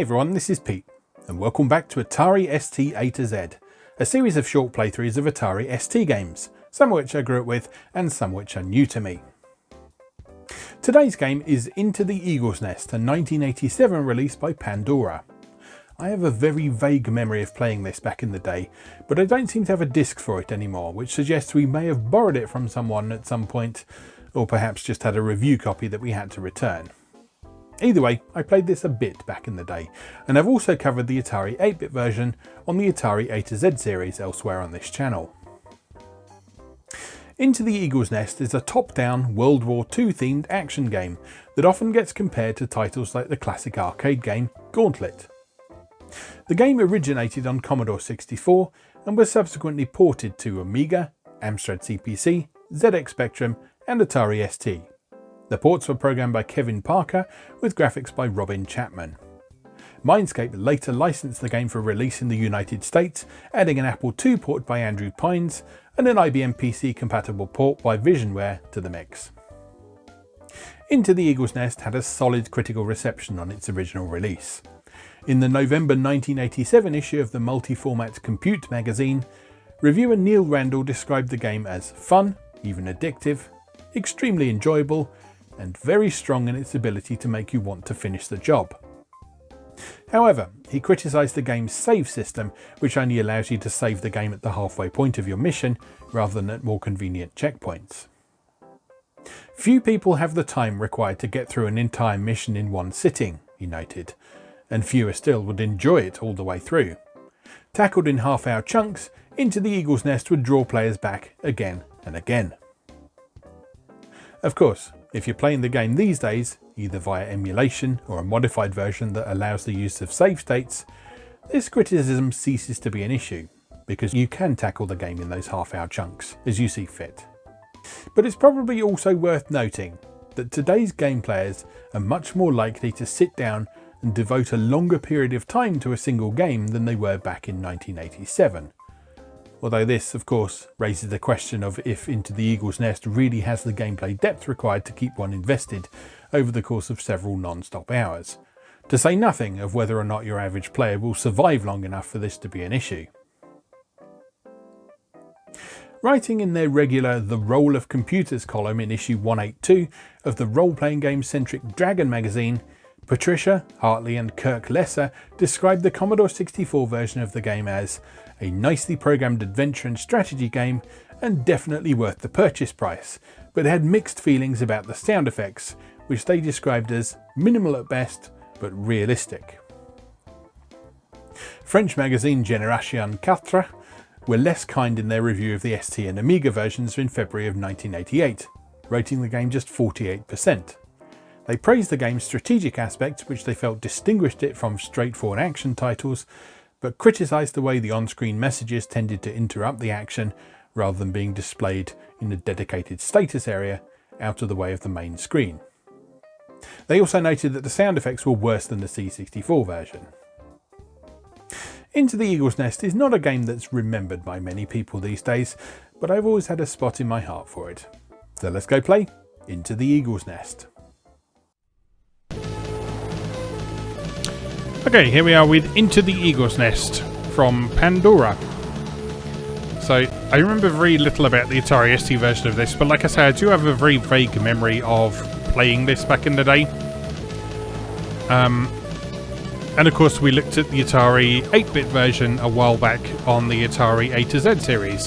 everyone, this is Pete, and welcome back to Atari ST A to Z, a series of short playthroughs of Atari ST games, some of which I grew up with and some which are new to me. Today's game is Into the Eagle's Nest, a 1987 release by Pandora. I have a very vague memory of playing this back in the day, but I don't seem to have a disc for it anymore, which suggests we may have borrowed it from someone at some point, or perhaps just had a review copy that we had to return. Either way, I played this a bit back in the day, and I've also covered the Atari 8-bit version on the Atari A to Z series elsewhere on this channel. Into the Eagle's Nest is a top-down World War II themed action game that often gets compared to titles like the classic arcade game Gauntlet. The game originated on Commodore 64 and was subsequently ported to Amiga, Amstrad CPC, ZX Spectrum and Atari ST. The ports were programmed by Kevin Parker with graphics by Robin Chapman. Mindscape later licensed the game for release in the United States, adding an Apple II port by Andrew Pines and an IBM PC compatible port by Visionware to the mix. Into the Eagle's Nest had a solid critical reception on its original release. In the November 1987 issue of the multi-format Compute magazine, reviewer Neil Randall described the game as fun, even addictive, extremely enjoyable, and very strong in its ability to make you want to finish the job. However, he criticised the game's save system, which only allows you to save the game at the halfway point of your mission, rather than at more convenient checkpoints. Few people have the time required to get through an entire mission in one sitting, he noted, and fewer still would enjoy it all the way through. Tackled in half-hour chunks, Into the Eagle's Nest would draw players back again and again. Of course, if you're playing the game these days, either via emulation or a modified version that allows the use of save states, this criticism ceases to be an issue, because you can tackle the game in those half-hour chunks as you see fit. But it's probably also worth noting that today's game players are much more likely to sit down and devote a longer period of time to a single game than they were back in 1987. Although this, of course, raises the question of if Into the Eagle's Nest really has the gameplay depth required to keep one invested over the course of several non-stop hours, to say nothing of whether or not your average player will survive long enough for this to be an issue. Writing in their regular The Role of Computers column in issue 182 of the role-playing game-centric Dragon magazine, Patricia, Hartley and Kirk Lesser described the Commodore 64 version of the game as a nicely programmed adventure and strategy game and definitely worth the purchase price, but had mixed feelings about the sound effects, which they described as minimal at best but realistic. French magazine Génération 4 were less kind in their review of the ST and Amiga versions in February of 1988, rating the game just 48%. They praised the game's strategic aspects, which they felt distinguished it from straightforward action titles, but criticised the way the on-screen messages tended to interrupt the action rather than being displayed in a dedicated status area out of the way of the main screen. They also noted that the sound effects were worse than the C64 version. Into the Eagle's Nest is not a game that's remembered by many people these days, but I've always had a spot in my heart for it. So let's go play Into the Eagle's Nest. Okay, here we are with Into the Eagle's Nest from Pandora. So, I remember very little about the Atari ST version of this, but like I say, I do have a very vague memory of playing this back in the day. And of course we looked at the Atari 8-bit version a while back on the Atari A to Z series.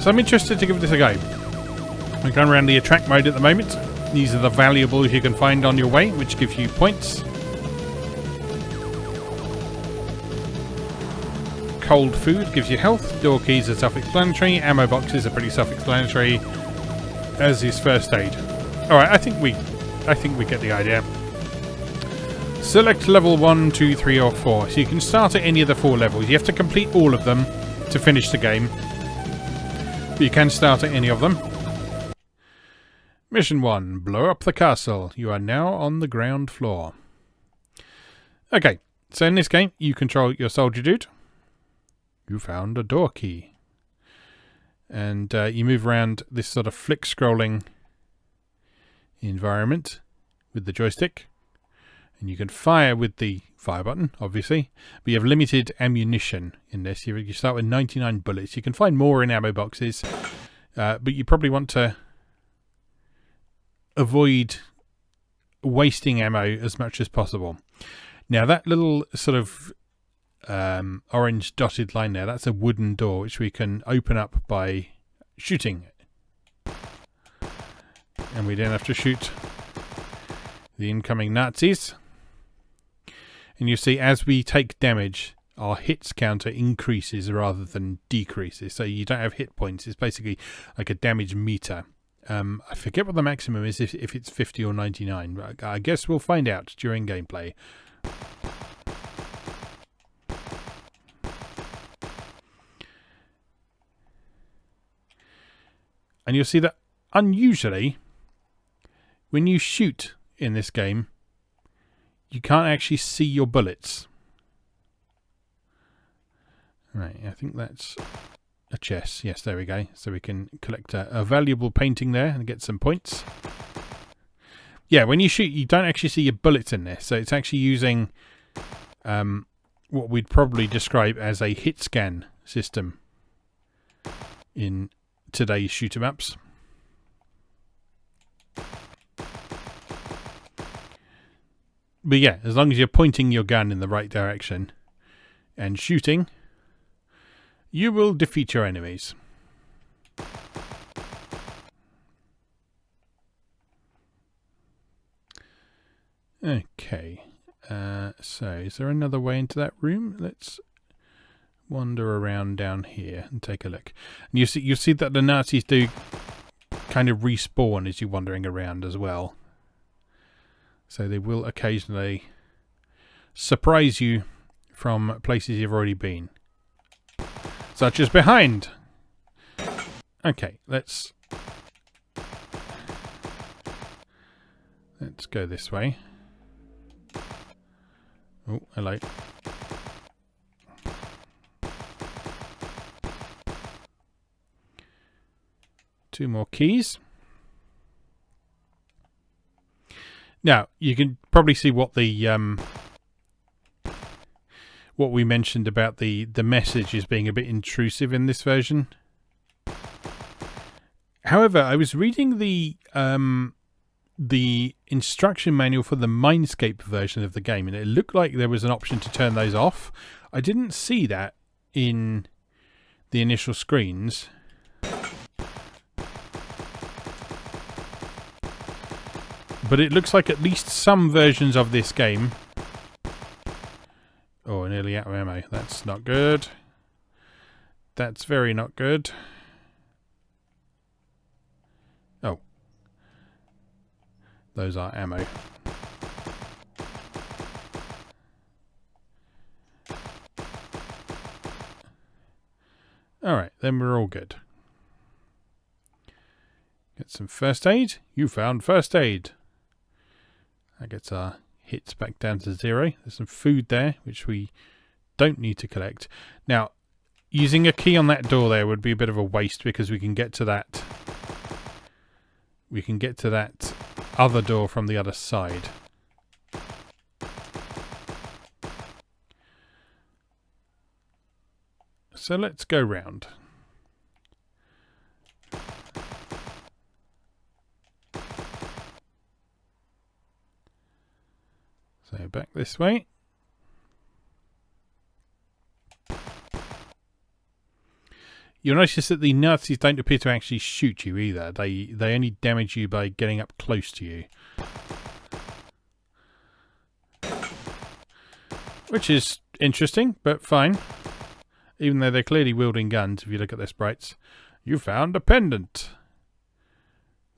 So I'm interested to give this a go. I'm going around the attract mode at the moment. These are the valuables you can find on your way, which give you points. Cold food gives you health, door keys are self-explanatory, ammo boxes are pretty self-explanatory, as is first aid. Alright, I think we get the idea. Select level 1, 2, 3 or 4. So you can start at any of the 4 levels. You have to complete all of them to finish the game, but you can start at any of them. Mission 1. Blow up the castle. You are now on the ground floor. Okay, so in this game you control your soldier dude. You found a door key. And you move around this sort of flick scrolling environment with the joystick. And you can fire with the fire button, obviously, but you have limited ammunition in this. You start with 99 bullets. You can find more in ammo boxes, but you probably want to avoid wasting ammo as much as possible. Now, that little sort of orange dotted line there, that's a wooden door which we can open up by shooting. And we then have to shoot the incoming Nazis. And you see, as we take damage, our hits counter increases rather than decreases. So you don't have hit points. It's basically like a damage meter. I forget what the maximum is, if it's 50 or 99. But I guess we'll find out during gameplay. And you'll see that unusually, when you shoot in this game, you can't actually see your bullets. Right, I think that's a chest. Yes, there we go. So we can collect a valuable painting there and get some points. Yeah, when you shoot, you don't actually see your bullets in this. So it's actually using what we'd probably describe as a hit scan system in today's shoot 'em ups. But yeah, as long as you're pointing your gun in the right direction and shooting, you will defeat your enemies. Okay, so is there another way into that room? Let's wander around down here and take a look. And you see that the Nazis do kind of respawn as you're wandering around as well. So they will occasionally surprise you from places you've already been. Such as behind. Okay, let's go this way. Oh, hello. Two more keys. Now, you can probably see what the what we mentioned about the message is being a bit intrusive in this version. However, I was reading the instruction manual for the Mindscape version of the game, and it looked like there was an option to turn those off. I didn't see that in the initial screens. But it looks like at least some versions of this game... Oh, nearly out of ammo. That's not good. That's very not good. Oh. Those are ammo. Alright, then we're all good. Get some first aid. You found first aid. That gets our hits back down to 0. There's some food there, which we don't need to collect. Now, using a key on that door there would be a bit of a waste, because we can get to that. We can get to that other door from the other side. So let's go round. So back this way. You'll notice that the Nazis don't appear to actually shoot you either. They only damage you by getting up close to you. Which is interesting, but fine. Even though they're clearly wielding guns, if you look at their sprites. You found a pendant.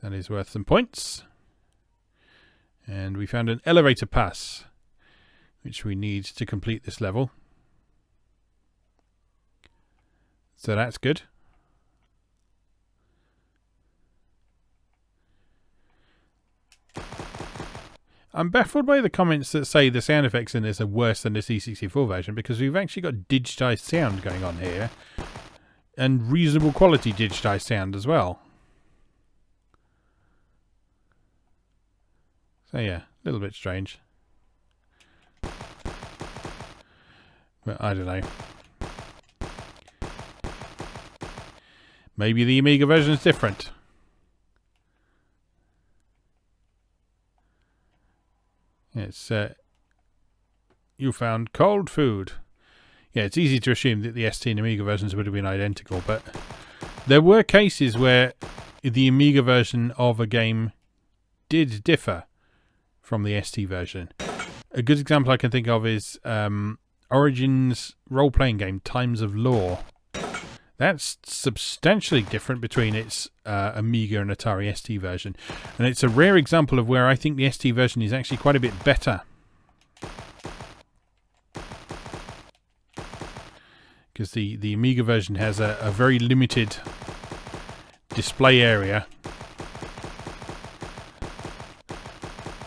That is worth some points. And we found an elevator pass, which we need to complete this level. So that's good. I'm baffled by the comments that say the sound effects in this are worse than the C64 version, because we've actually got digitized sound going on here. And reasonable quality digitized sound as well. So yeah, a little bit strange. But I don't know. Maybe the Amiga version is different. It's you found cold food. Yeah, it's easy to assume that the ST and Amiga versions would have been identical, but there were cases where the Amiga version of a game did differ from the ST version. A good example I can think of is Origin's role-playing game, Times of Law. That's substantially different between its Amiga and Atari ST version. And it's a rare example of where I think the ST version is actually quite a bit better. Because the Amiga version has a very limited display area,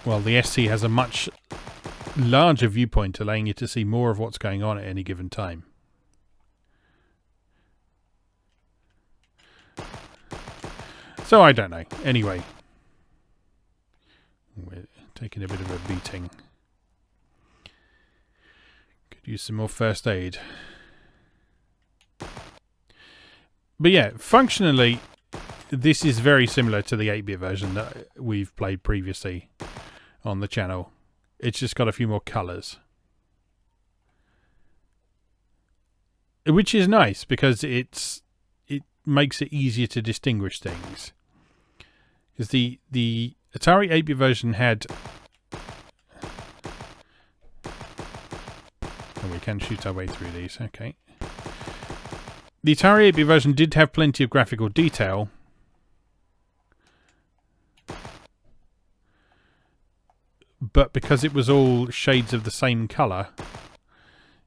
while the ST has a much larger viewpoint, allowing you to see more of what's going on at any given time. So I don't know. Anyway, we're taking a bit of a beating. Could use some more first aid. But yeah, functionally, this is very similar to the 8-bit version that we've played previously on the channel. It's just got a few more colours. Which is nice, because it makes it easier to distinguish things. Because the Atari 8-bit version had... Oh, we can shoot our way through these, okay. The Atari 8-bit version did have plenty of graphical detail, but because it was all shades of the same colour,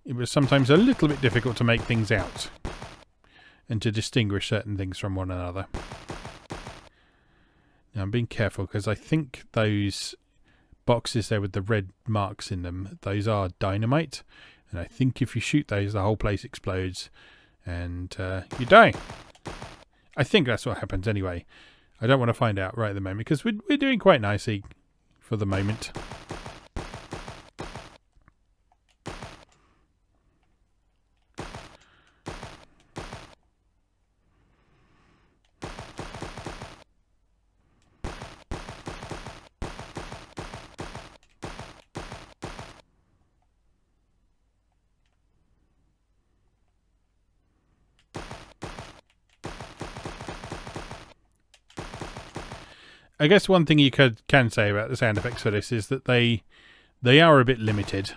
it was sometimes a little bit difficult to make things out and to distinguish certain things from one another. Now I'm being careful, because I think those boxes there with the red marks in them, those are dynamite, and I think if you shoot those, the whole place explodes and you die. I think that's what happens anyway. I don't want to find out right at the moment, because we're doing quite nicely for the moment. I guess one thing you can say about the sound effects for this is that they are a bit limited.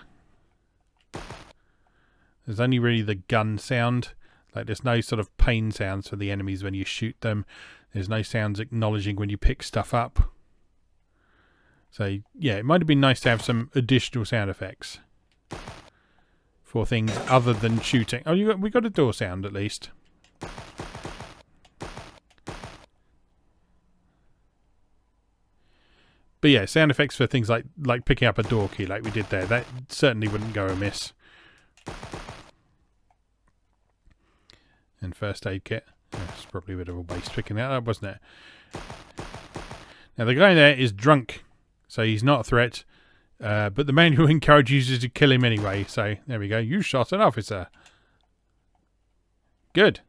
There's only really the gun sound. Like, there's no sort of pain sounds for the enemies when you shoot them. There's no sounds acknowledging when you pick stuff up. So yeah, it might have been nice to have some additional sound effects for things other than shooting. Oh, we got a door sound at least. But yeah, sound effects for things like picking up a door key like we did there, that certainly wouldn't go amiss. And first aid kit. It's probably a bit of a waste picking that up, wasn't it? Now the guy there is drunk, so he's not a threat. But the manual encourages you to kill him anyway, so there we go. You shot an officer. Good.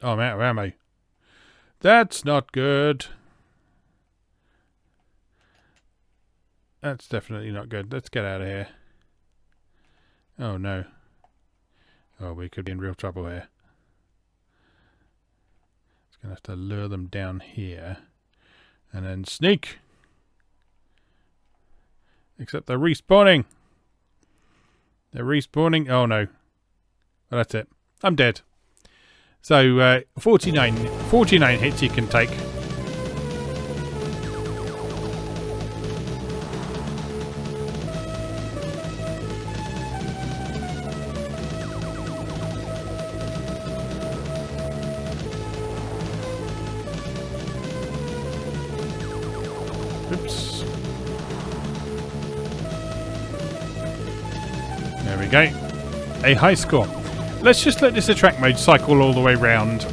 Oh, I'm out of ammo. That's not good. That's definitely not good. Let's get out of here. Oh no. Oh, we could be in real trouble here. It's going to have to lure them down here. And then sneak. Except they're respawning. They're respawning. Oh no. Well, that's it. I'm dead. So 49 hits you can take. Oops. There we go. A high score. Let's just let this attract mode cycle all the way round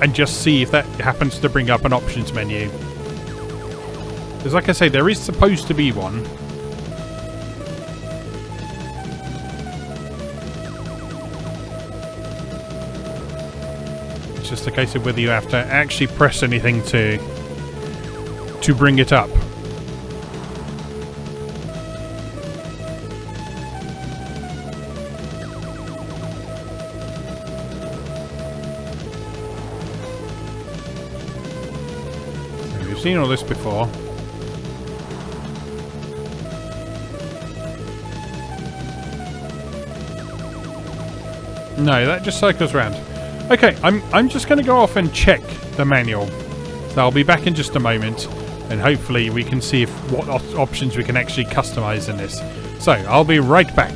and just see if that happens to bring up an options menu. Because like I say, there is supposed to be one. It's just a case of whether you have to actually press anything to bring it up. So we've seen all this before. No, that just cycles around. Okay, I'm just going to go off and check the manual. So I'll be back in just a moment, and hopefully we can see what options we can actually customize in this. So I'll be right back.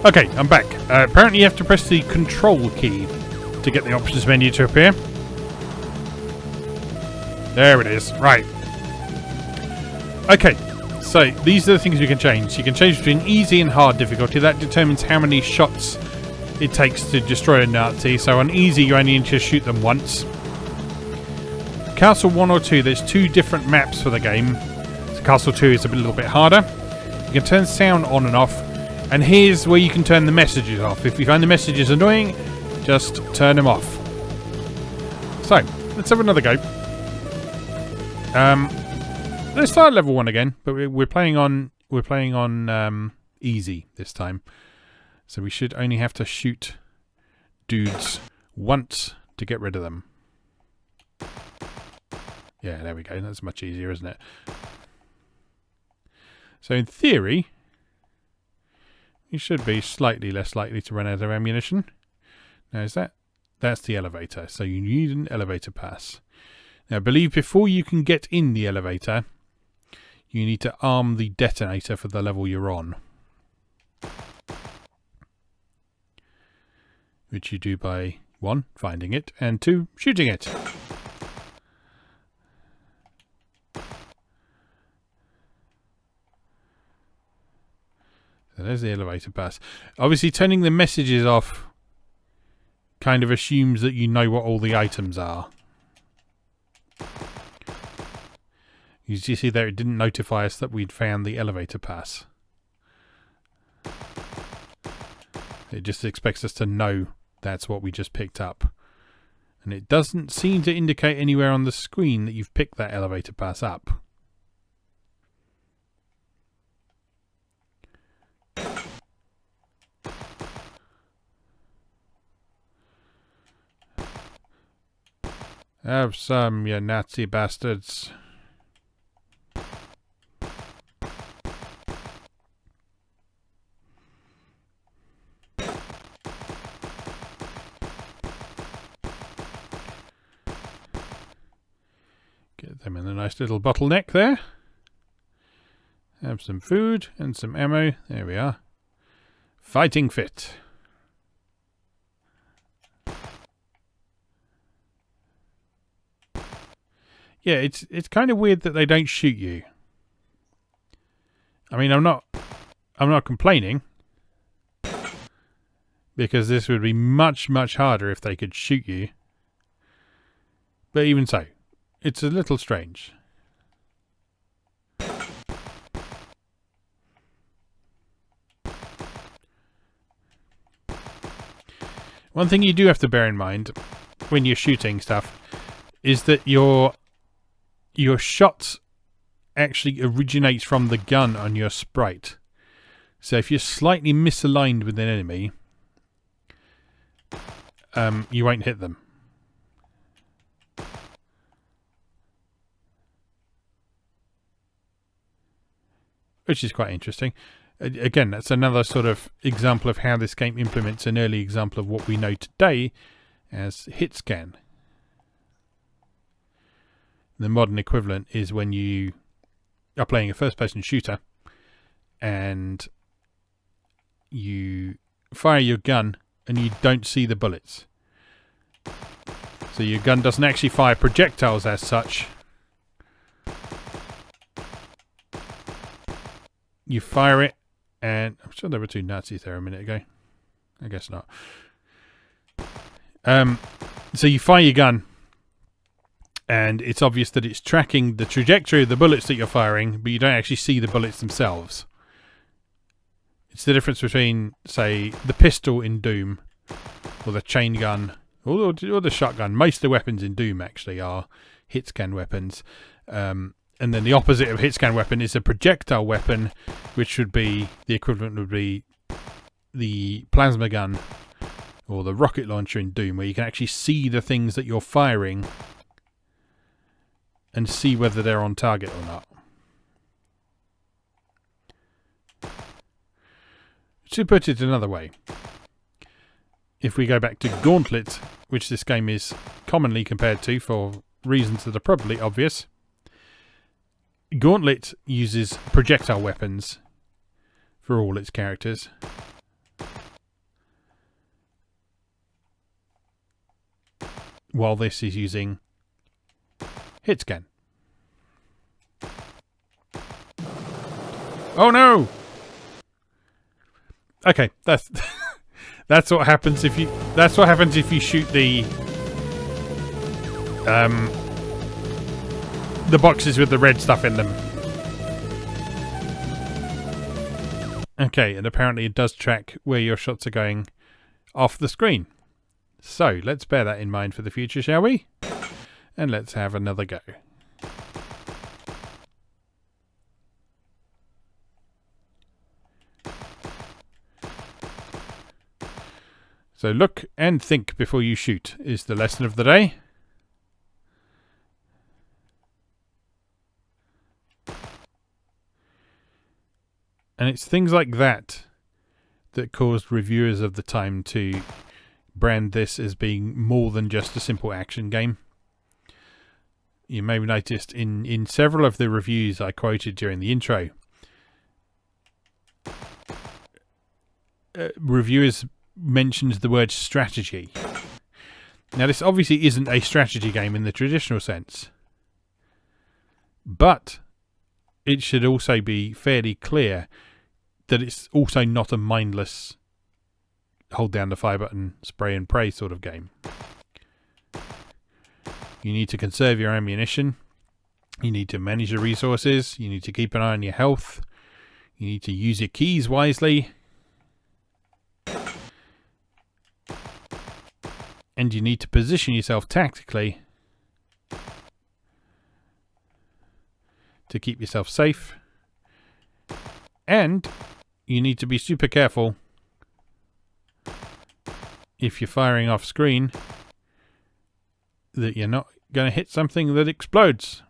Okay, I'm back. Apparently you have to press the control key to get the options menu to appear. There it is. Right. Okay. So, these are the things you can change. You can change between easy and hard difficulty. That determines how many shots it takes to destroy a Nazi. So, on easy, you only need to shoot them once. Castle 1 or 2, there's 2 different maps for the game. So, Castle 2 is a little bit harder. You can turn sound on and off. And here's where you can turn the messages off. If you find the messages annoying, just turn them off. So, let's have another go. Let's start level 1 again, but we're playing on easy this time, so we should only have to shoot dudes once to get rid of them. Yeah, there we go. That's much easier, isn't it? So in theory, you should be slightly less likely to run out of ammunition. Now that's the elevator, so you need an elevator pass. Now I believe before you can get in the elevator, you need to arm the detonator for the level you're on. Which you do by 1, finding it, and 2, shooting it. So there's the elevator pass. Obviously turning the messages off kind of assumes that you know what all the items are. You see there, it didn't notify us that we'd found the elevator pass. It just expects us to know that's what we just picked up. And it doesn't seem to indicate anywhere on the screen that you've picked that elevator pass up. Have some, you Nazi bastards. Get them in a nice little bottleneck there. Have some food and some ammo. There we are. Fighting fit. Yeah, it's kind of weird that they don't shoot you. I mean, I'm not complaining, because this would be much harder if they could shoot you. But even so, it's a little strange. One thing you do have to bear in mind when you're shooting stuff is that your shots actually originates from the gun on your sprite. So if you're slightly misaligned with an enemy, you won't hit them. Which is quite interesting. Again, that's another sort of example of how this game implements an early example of what we know today as hit scan. The modern equivalent is when you are playing a first-person shooter and you fire your gun and you don't see the bullets. So your gun doesn't actually fire projectiles as such. You fire it, and I'm sure there were 2 Nazis there a minute ago. I guess not. So you fire your gun, and it's obvious that it's tracking the trajectory of the bullets that you're firing, but you don't actually see the bullets themselves. It's the difference between, say, the pistol in Doom, or the chain gun, or the shotgun. Most of the weapons in Doom actually are hit-scan weapons. And then the opposite of hit-scan weapon is a projectile weapon, which would be, the equivalent would be the plasma gun, or the rocket launcher in Doom, where you can actually see the things that you're firing and see whether they're on target or not. To put it another way, if we go back to Gauntlet, which this game is commonly compared to for reasons that are probably obvious, Gauntlet uses projectile weapons for all its characters. While this is using hit scan. Oh no! Okay, that's that's what happens if you shoot the boxes with the red stuff in them. Okay, and apparently it does track where your shots are going off the screen. So, let's bear that in mind for the future, shall we? And let's have another go. So look and think before you shoot is the lesson of the day. And it's things like that that caused reviewers of the time to brand this as being more than just a simple action game. You may have noticed in several of the reviews I quoted during the intro, reviewers mentioned the word strategy. Now this obviously isn't a strategy game in the traditional sense, but it should also be fairly clear that it's also not a mindless hold down the fire button, spray and pray sort of game. You need to conserve your ammunition. You need to manage your resources. You need to keep an eye on your health. You need to use your keys wisely. And you need to position yourself tactically to keep yourself safe. And you need to be super careful if you're firing off screen that you're not going to hit something that explodes.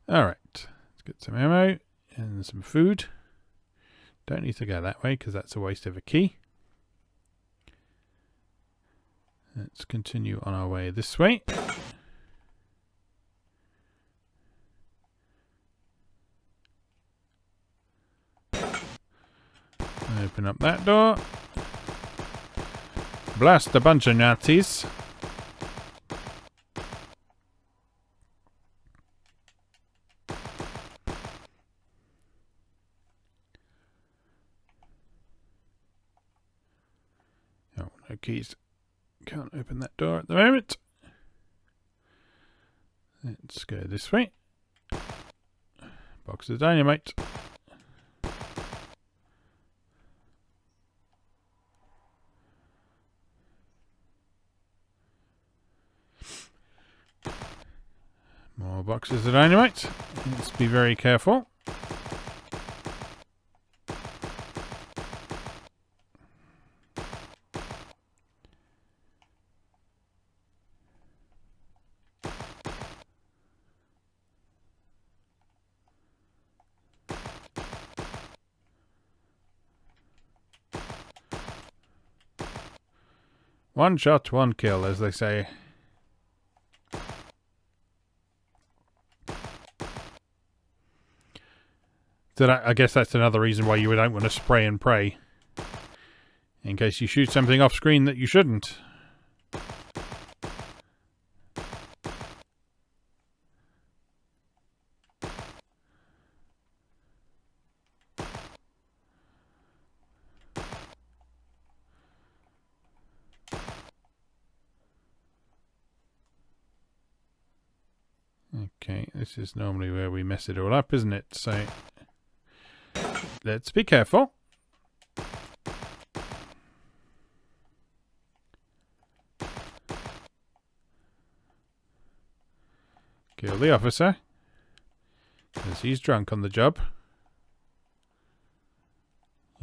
Alright, let's get some ammo and some food. Don't need to go that way because that's a waste of a key. Let's continue on our way this way. Open up that door. Blast a bunch of Nazis. Oh, no keys. Can't open that door at the moment. Let's go this way. Box of dynamite. More boxes of dynamite. Let's be very careful. One shot, one kill, as they say. So I guess that's another reason why you don't want to spray and pray. In case you shoot something off screen that you shouldn't. Okay, this is normally where we mess it all up, isn't it? So let's be careful. Kill the officer, because he's drunk on the job.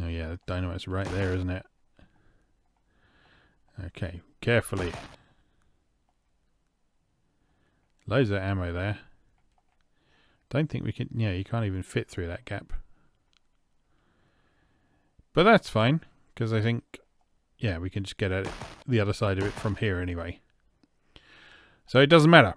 Oh yeah, the dynamite's right there, isn't it? Okay, carefully. Loads of ammo there. Don't think we can... Yeah, you can't even fit through that gap. But that's fine, because I think... Yeah, we can just get at it, the other side of it from here anyway. So it doesn't matter.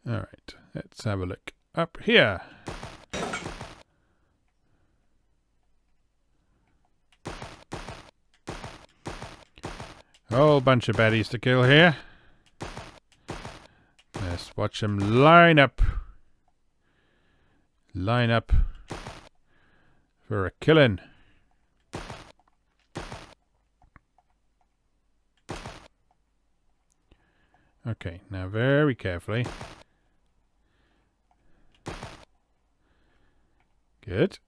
Alright, let's have a look up here. Whole bunch of baddies to kill here. Let's watch them line up. Line up for a killing. Okay, now very carefully. Good.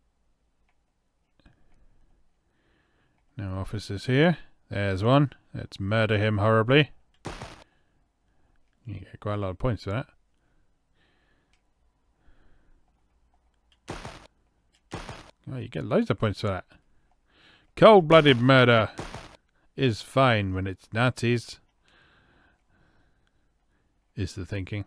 No officers here. There's one. Let's murder him horribly. You get quite a lot of points for that. Oh, you get loads of points for that. Cold-blooded murder is fine when it's Nazis, is the thinking.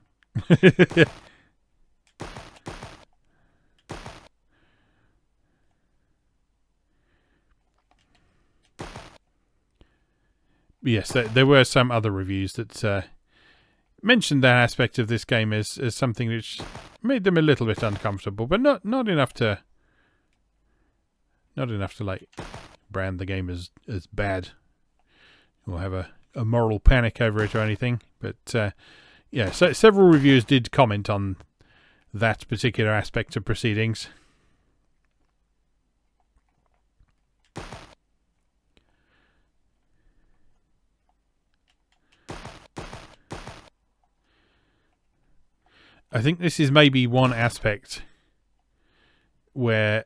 Yes, there were some other reviews that mentioned that aspect of this game as something which made them a little bit uncomfortable, but not enough to like brand the game as bad or have a moral panic over it or anything. But yeah, so several reviewers did comment on that particular aspect of proceedings. I think this is maybe one aspect where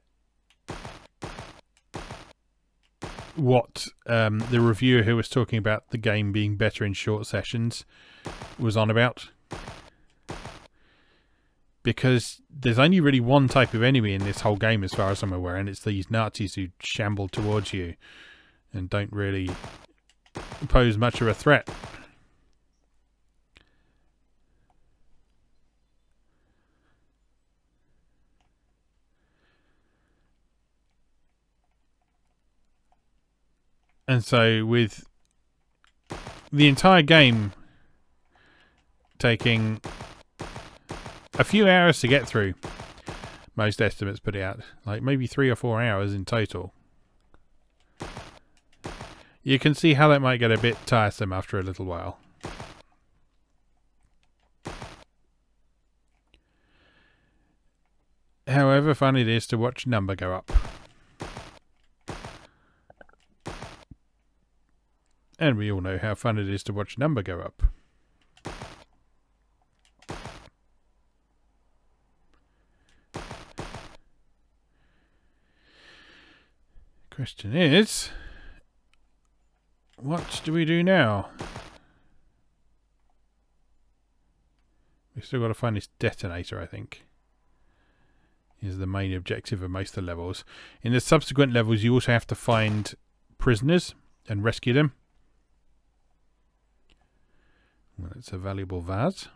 what the reviewer who was talking about the game being better in short sessions was on about. Because there's only really one type of enemy in this whole game as far as I'm aware, and it's these Nazis who shamble towards you and don't really pose much of a threat. And so with the entire game taking a few hours to get through, most estimates put it out, like maybe 3 or 4 hours in total, you can see how that might get a bit tiresome after a little while. However fun it is to watch number go up. And we all know how fun it is to watch number go up. Question is, what do we do now? We've still got to find this detonator, I think. Is the main objective of most of the levels. In the subsequent levels, you also have to find prisoners and rescue them. Well, it's a valuable vase.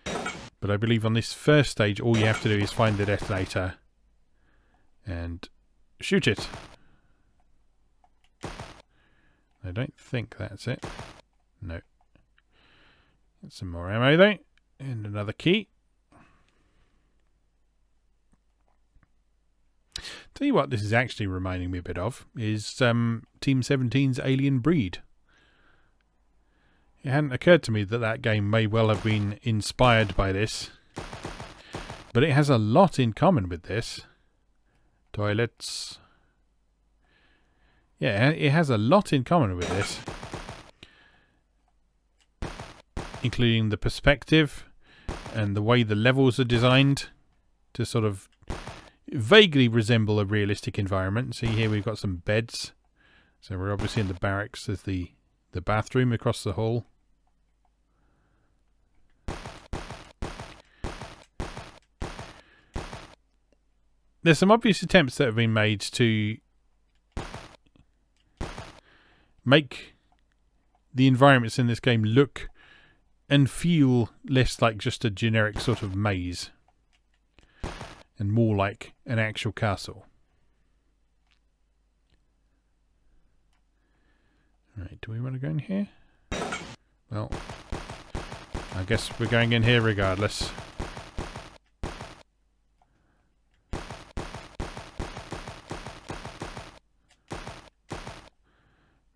But I believe on this first stage, all you have to do is find the detonator and shoot it. I don't think that's it. No. Get some more ammo though. And another key. Tell you what this is actually reminding me a bit of is Team 17's Alien Breed. It hadn't occurred to me that that game may well have been inspired by this, but it has a lot in common with this. Toilets. Yeah, it has a lot in common with this. Including the perspective and the way the levels are designed to sort of vaguely resemble a realistic environment. See here we've got some beds. So we're obviously in the barracks. There's the bathroom across the hall. There's some obvious attempts that have been made to make the environments in this game look and feel less like just a generic sort of maze and more like an actual castle. Right, do we want to go in here? Well, I guess we're going in here regardless.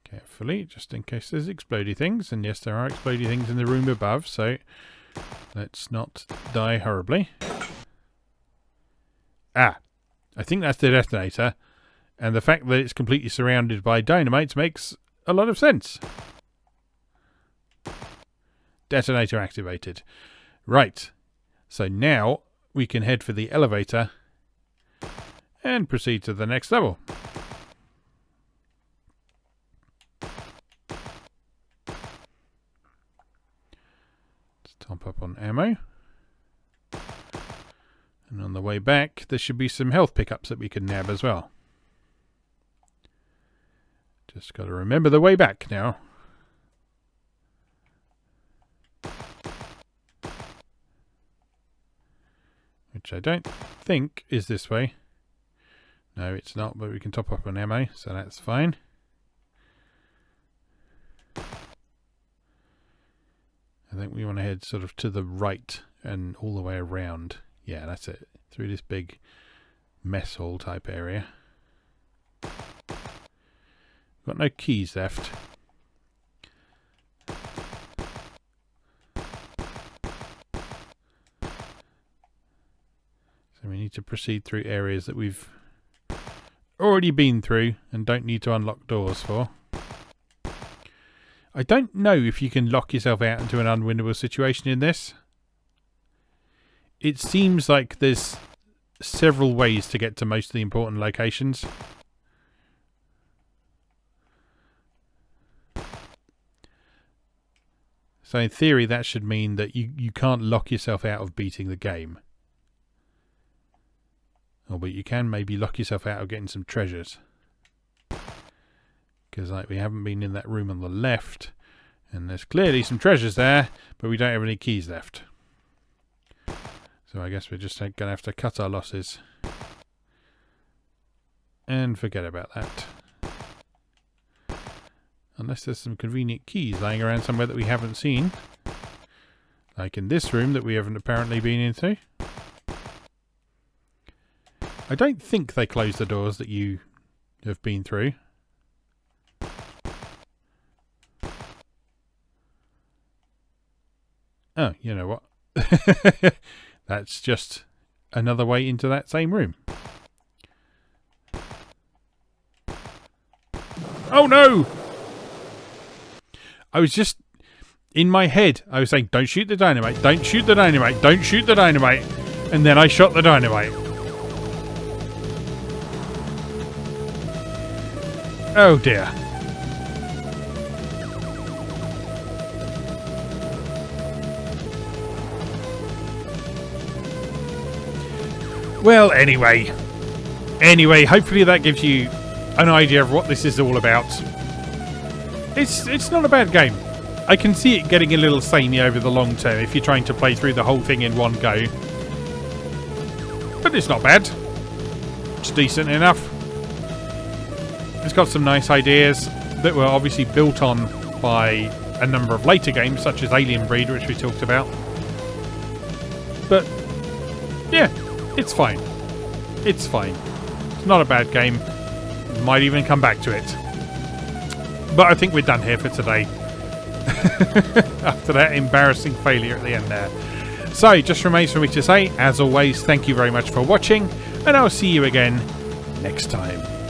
Carefully, just in case there's explodey things. And yes, there are explodey things in the room above, so let's not die horribly. Ah, I think that's the detonator. And the fact that it's completely surrounded by dynamites makes a lot of sense. Detonator activated. Right, so now we can head for the elevator and proceed to the next level. Top up on ammo. And on the way back, there should be some health pickups that we can nab as well. Just got to remember the way back now. Which I don't think is this way. No, it's not, but we can top up on ammo, so that's fine. I think we want to head sort of to the right and all the way around. Yeah, that's it. Through this big mess hall type area. Got no keys left. So we need to proceed through areas that we've already been through and don't need to unlock doors for. I don't know if you can lock yourself out into an unwinnable situation in this. It seems like there's several ways to get to most of the important locations. So in theory that should mean that you can't lock yourself out of beating the game. Oh, but you can maybe lock yourself out of getting some treasures. Because like we haven't been in that room on the left, and there's clearly some treasures there, but we don't have any keys left. So I guess we're just going to have to cut our losses and forget about that. Unless there's some convenient keys lying around somewhere that we haven't seen. Like in this room that we haven't apparently been into. I don't think they close the doors that you have been through. Oh, you know what? That's just another way into that same room. Oh no! I was just... in my head, I was saying, don't shoot the dynamite, don't shoot the dynamite, don't shoot the dynamite. And then I shot the dynamite. Oh dear. Well, anyway, hopefully that gives you an idea of what this is all about. It's not a bad game. I can see it getting a little samey over the long term if you're trying to play through the whole thing in one go. But it's not bad. It's decent enough. It's got some nice ideas that were obviously built on by a number of later games, such as Alien Breed, which we talked about. But, yeah, it's fine. It's fine. It's not a bad game. Might even come back to it. But I think we're done here for today. After that embarrassing failure at the end there. So, just remains for me to say, as always, thank you very much for watching, and I'll see you again next time.